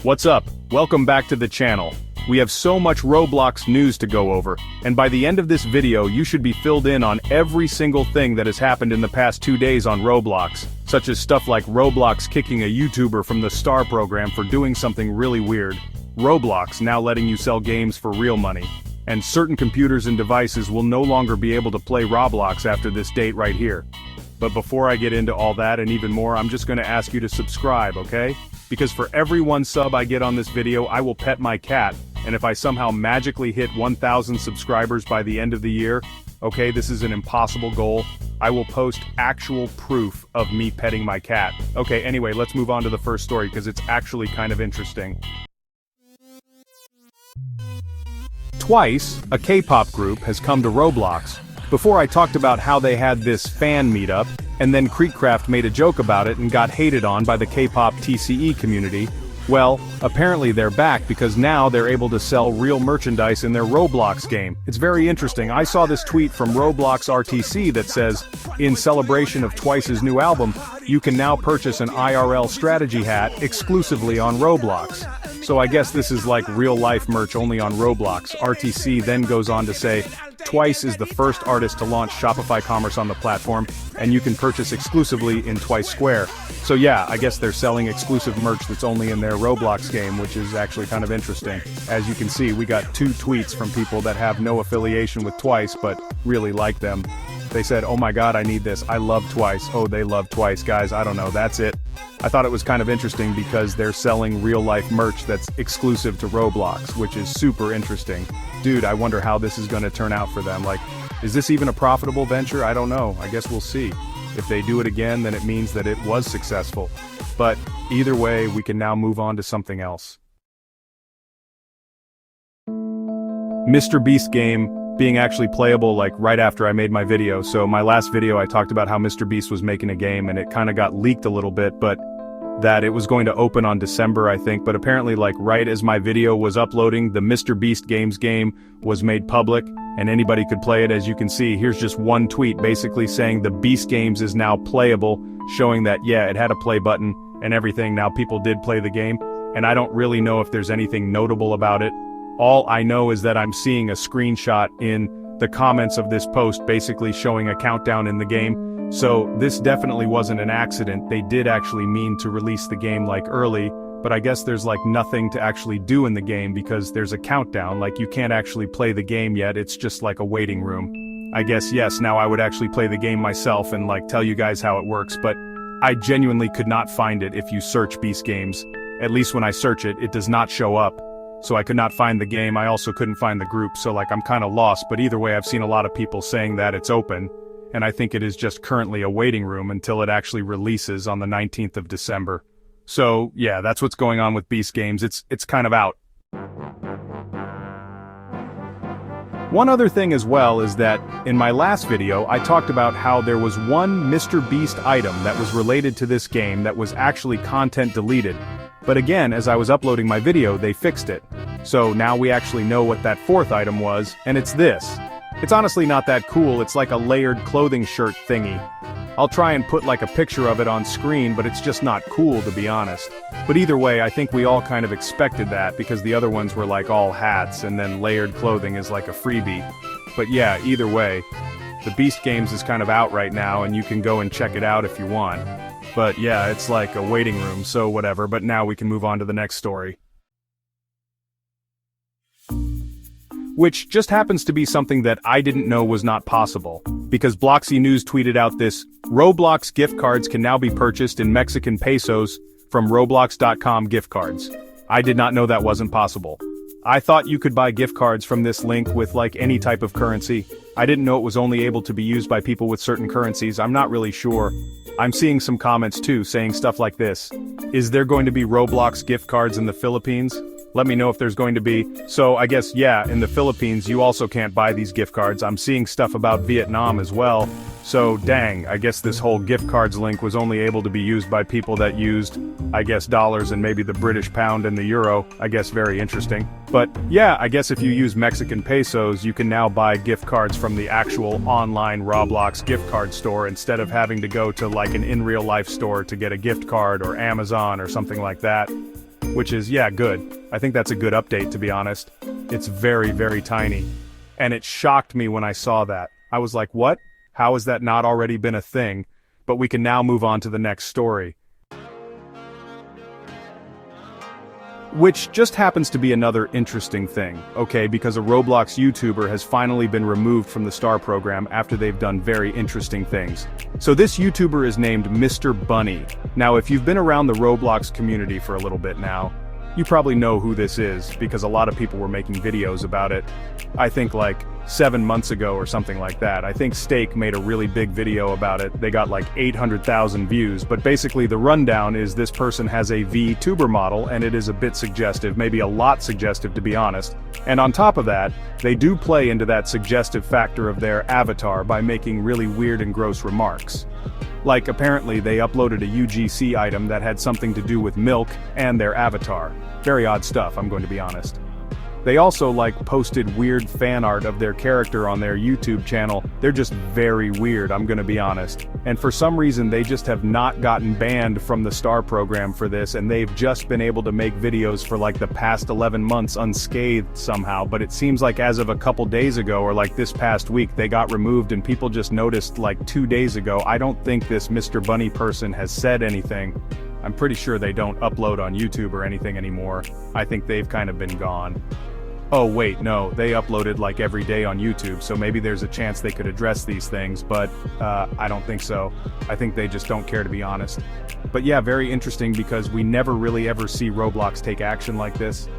What's up? Welcome back to the channel. We have so much Roblox news to go over, and by the end of this video you should be filled in on every single thing that has happened in the past 2 days on Roblox, such as stuff like Roblox kicking a YouTuber from the Star program for doing something really weird, Roblox now letting you sell games for real money, and certain computers and devices will no longer be able to play Roblox after this date right here. But before I get into all that and even more, I'm just gonna ask you to subscribe, okay? Because for every 1 sub I get on this video, I will pet my cat, and if I somehow magically hit 1,000 subscribers by the end of the year, okay, this is an impossible goal, I will post actual proof of me petting my cat. Okay, anyway, let's move on to the first story because it's actually kind of interesting. Twice, a K-pop group has come to Roblox. Before I talked about how they had this fan meetup, and then Creekcraft made a joke about it and got hated on by the K-pop TCE community. Well, apparently they're back because now they're able to sell real merchandise in their Roblox game. It's very interesting. I saw this tweet from Roblox RTC that says, in celebration of Twice's new album, you can now purchase an IRL strategy hat exclusively on Roblox. So I guess this is like real-life merch only on Roblox. RTC then goes on to say, Twice is the first artist to launch Shopify commerce on the platform, and you can purchase exclusively in Twice Square. So yeah, I guess they're selling exclusive merch that's only in their Roblox game, which is actually kind of interesting. As you can see, we got 2 tweets from people that have no affiliation with Twice, but really like them. They said, oh my god, I need this, I love Twice. Oh, they love Twice, guys, I don't know, that's it. I thought it was kind of interesting because they're selling real-life merch that's exclusive to Roblox, which is super interesting. Dude, I wonder how this is gonna turn out for them. Like, is this even a profitable venture? I don't know, I guess we'll see. If they do it again, then it means that it was successful. But either way, we can now move on to something else. mrbeast game being actually playable like right after I made my video. So my last video I talked about how mrbeast was making a game and it kind of got leaked a little bit, but that it was going to open on December I think, but apparently like right as my video was uploading, the mrbeast games game was made public and anybody could play it. As you can see, here's just one tweet basically saying the Beast Games is now playable, showing that yeah, it had a play button and everything. Now people did play the game, and I don't really know if there's anything notable about it. All I know is that I'm seeing a screenshot in the comments of this post basically showing a countdown in the game. So this definitely wasn't an accident. They did actually mean to release the game like early, but I guess there's like nothing to actually do in the game because there's a countdown, like you can't actually play the game yet, it's just like a waiting room. I guess yes, now I would actually play the game myself and like tell you guys how it works, but I genuinely could not find it if you search Beast Games. At least when I search it, it does not show up. So I could not find the game, I also couldn't find the group, so like I'm kinda lost, but either way I've seen a lot of people saying that it's open, and I think it is just currently a waiting room until it actually releases on the 19th of December. So yeah, that's what's going on with Beast Games, it's kind of out. One other thing as well is that, in my last video I talked about how there was one mrbeast item that was related to this game that was actually content deleted. But again, as I was uploading my video, they fixed it. So now we actually know what that 4th item was, and it's this. It's honestly not that cool, it's like a layered clothing shirt thingy. I'll try and put like a picture of it on screen, but it's just not cool to be honest. But either way, I think we all kind of expected that because the other ones were like all hats and then layered clothing is like a freebie. But yeah, either way, the Beast Games is kind of out right now and you can go and check it out if you want. But yeah, it's like a waiting room, so whatever, but now we can move on to the next story. Which just happens to be something that I didn't know was not possible, because Bloxy News tweeted out this, Roblox gift cards can now be purchased in Mexican pesos from Roblox.com gift cards. I did not know that wasn't possible. I thought you could buy gift cards from this link with like any type of currency. I didn't know it was only able to be used by people with certain currencies, I'm not really sure. I'm seeing some comments too saying stuff like this. Is there going to be Roblox gift cards in the Philippines? Let me know if there's going to be. So I guess yeah, in the Philippines you also can't buy these gift cards. I'm seeing stuff about Vietnam as well. So dang, I guess this whole gift cards link was only able to be used by people that used, I guess, dollars and maybe the British pound and the euro. I guess very interesting. But yeah, I guess if you use Mexican pesos, you can now buy gift cards from the actual online Roblox gift card store instead of having to go to like an in real life store to get a gift card or Amazon or something like that. which is, yeah, good. I think that's a good update, to be honest. It's very, very tiny. And it shocked me when I saw that. I was like, what? How has that not already been a thing? But we can now move on to the next story. Which just happens to be another interesting thing, okay, because a Roblox YouTuber has finally been removed from the star program after they've done very interesting things. So this YouTuber is named Mr. Bunny. Now if you've been around the Roblox community for a little bit now, you probably know who this is, because a lot of people were making videos about it. I think like 7 months ago or something like that. I think Steak made a really big video about it. They got like 800,000 views, but basically the rundown is this person has a VTuber model, and it is a bit suggestive, maybe a lot suggestive to be honest. And on top of that, they do play into that suggestive factor of their avatar by making really weird and gross remarks. Like apparently they uploaded a UGC item that had something to do with milk and their avatar. Very odd stuff, I'm going to be honest. They also like posted weird fan art of their character on their YouTube channel. They're just very weird, I'm gonna be honest. And for some reason they just have not gotten banned from the star program for this, and they've just been able to make videos for like the past 11 months unscathed somehow. But it seems like as of a couple days ago, or like this past week, they got removed and people just noticed like 2 days ago. I don't think this Mr. Bunny person has said anything. I'm pretty sure they don't upload on YouTube or anything anymore. I think they've kind of been gone. Oh wait, no, they uploaded like every day on YouTube, so maybe there's a chance they could address these things, but I don't think so. I think they just don't care, to be honest. But yeah, very interesting because we never really ever see Roblox take action like this.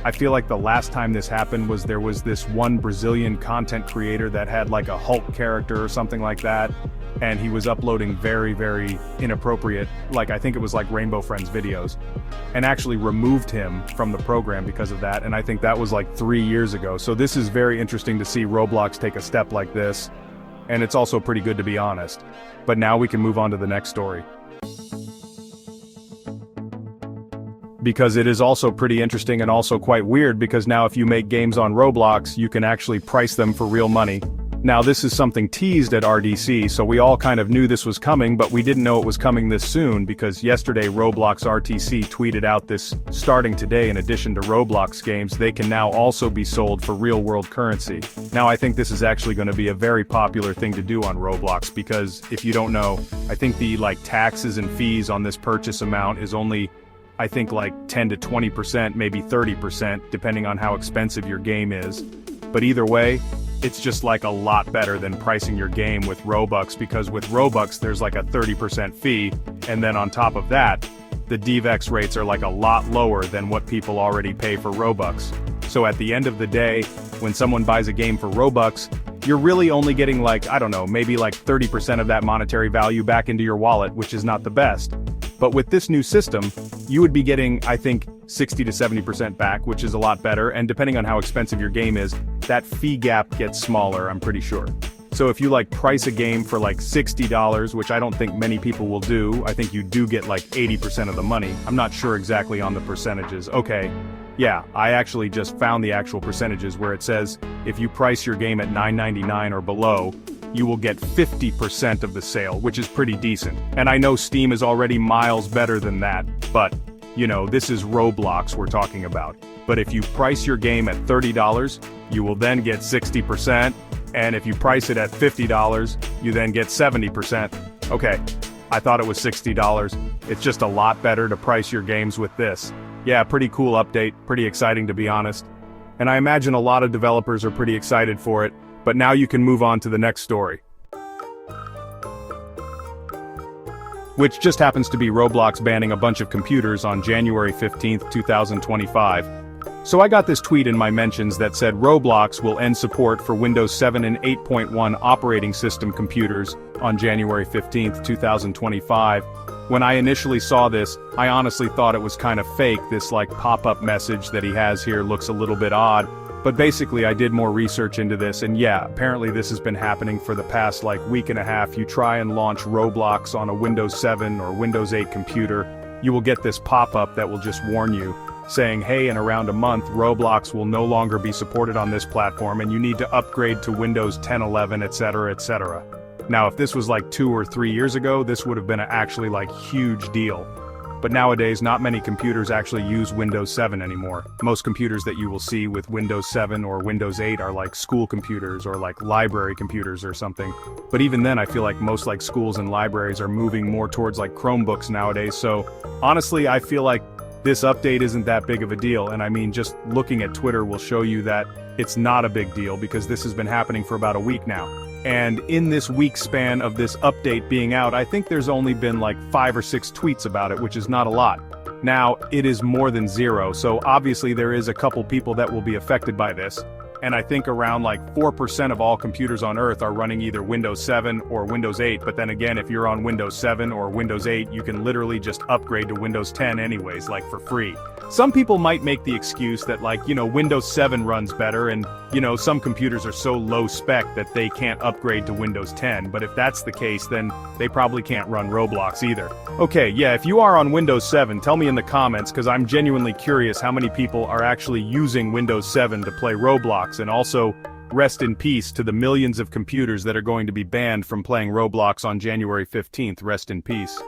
I feel like the last time this happened was there was this one Brazilian content creator that had like a Hulk character or something like that, and he was uploading very, very inappropriate, like I think it was like Rainbow Friends videos, and actually removed him from the program because of that, and I think that was like 3 years ago. So this is very interesting to see Roblox take a step like this, and it's also pretty good, to be honest. But now we can move on to the next story, because it is also pretty interesting and also quite weird, because now if you make games on Roblox, you can actually price them for real money. Now this is something teased at RDC, so we all kind of knew this was coming, but we didn't know it was coming this soon, because yesterday Roblox RTC tweeted out this: starting today, in addition to Roblox games, they can now also be sold for real-world currency. Now I think this is actually going to be a very popular thing to do on Roblox, because if you don't know, I think the taxes and fees on this purchase amount is only, I think like 10 to 20%, maybe 30%, depending on how expensive your game is. But either way, it's just like a lot better than pricing your game with Robux, because with Robux there's like a 30% fee, and then on top of that, the DevEx rates are like a lot lower than what people already pay for Robux. So at the end of the day, when someone buys a game for Robux, you're really only getting like, I don't know, maybe like 30% of that monetary value back into your wallet, which is not the best. But with this new system, you would be getting, I think, 60 to 70% back, which is a lot better, and depending on how expensive your game is, that fee gap gets smaller, I'm pretty sure. So if you price a game for like $60, which I don't think many people will do, I think you do get like 80% of the money. I'm not sure exactly on the percentages. Okay, yeah, I actually just found the actual percentages where it says, if you price your game at $9.99 or below, you will get 50% of the sale, which is pretty decent. And I know Steam is already miles better than that, but, you know, this is Roblox we're talking about. But if you price your game at $30, you will then get 60%, and if you price it at $50, you then get 70%. Okay, I thought it was $60. It's just a lot better to price your games with this. Yeah, pretty cool update, pretty exciting to be honest. And I imagine a lot of developers are pretty excited for it. But now you can move on to the next story, which just happens to be Roblox banning a bunch of computers on January 15th, 2025. So I got this tweet in my mentions that said Roblox will end support for Windows 7 and 8.1 operating system computers on January 15th, 2025. When I initially saw this, I honestly thought it was kind of fake. This pop-up message that he has here looks a little bit odd. But basically I did more research into this, and yeah, apparently this has been happening for the past week and a half. You try and launch Roblox on a Windows 7 or Windows 8 computer, you will get this pop-up that will just warn you, saying, hey, in around a month, Roblox will no longer be supported on this platform and you need to upgrade to Windows 10, 11, etc., etc. Now if this was 2 or 3 years ago, this would have been an actually huge deal. but nowadays not many computers actually use Windows 7 anymore. Most computers that you will see with Windows 7 or Windows 8 are like school computers or like library computers or something. But even then I feel like most like schools and libraries are moving more towards like Chromebooks nowadays, so honestly I feel like this update isn't that big of a deal, and I mean just looking at Twitter will show you that it's not a big deal because this has been happening for about a week now. And in this week span of this update being out, I think there's only been like 5 or 6 tweets about it, which is not a lot. Now, it is more than 0, so obviously there is a couple people that will be affected by this. And I think around like 4% of all computers on Earth are running either Windows 7 or Windows 8, but then again, if you're on Windows 7 or Windows 8, you can literally just upgrade to Windows 10 anyways, like for free. Some people might make the excuse that like, Windows 7 runs better and, some computers are so low spec that they can't upgrade to Windows 10, but if that's the case, then they probably can't run Roblox either. Okay, yeah, if you are on Windows 7, tell me in the comments, because I'm genuinely curious how many people are actually using Windows 7 to play Roblox, and also, rest in peace to the millions of computers that are going to be banned from playing Roblox on January 15th, rest in peace.